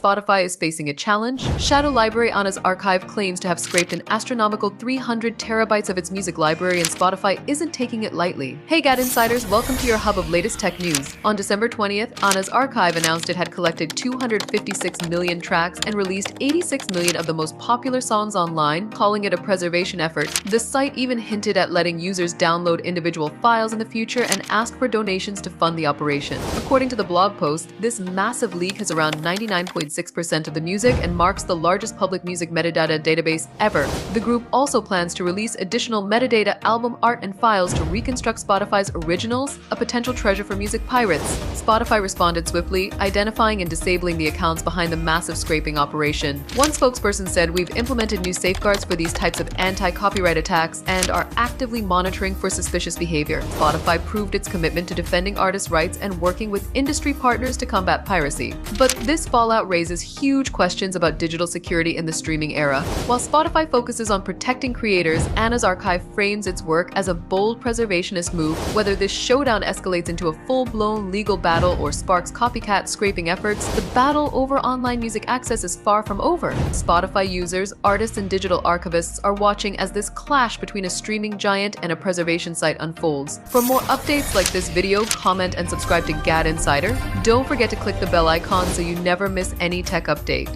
Spotify is facing a challenge. Shadow Library Anna's archive claims to have scraped an astronomical 300 terabytes of its music library, and Spotify isn't taking it lightly. Hey GadInsiders, welcome to your hub of latest tech news. On December 20th, Anna's archive announced it had collected 256 million tracks and released 86 million of the most popular songs online, calling it a preservation effort. The site even hinted at letting users download individual files in the future and asked for donations to fund the operation. According to the blog post, this massive leak has around 99.6% of the music and marks the largest public music metadata database ever. The group also plans to release additional metadata, album art, and files to reconstruct Spotify's originals, a potential treasure for music pirates. Spotify responded swiftly, identifying and disabling the accounts behind the massive scraping operation. One spokesperson said, "We've implemented new safeguards for these types of anti-copyright attacks and are actively monitoring for suspicious behavior." Spotify proved its commitment to defending artists' rights and working with industry partners to combat piracy. But this fallout raises huge questions about digital security in the streaming era. While Spotify focuses on protecting creators, Anna's archive frames its work as a bold preservationist move. Whether this showdown escalates into a full-blown legal battle or sparks copycat scraping efforts, the battle over online music access is far from over. Spotify users, artists, and digital archivists are watching as this clash between a streaming giant and a preservation site unfolds. For more updates like this video, comment and subscribe to GadInsider. Don't forget to click the bell icon so you never miss any tech update.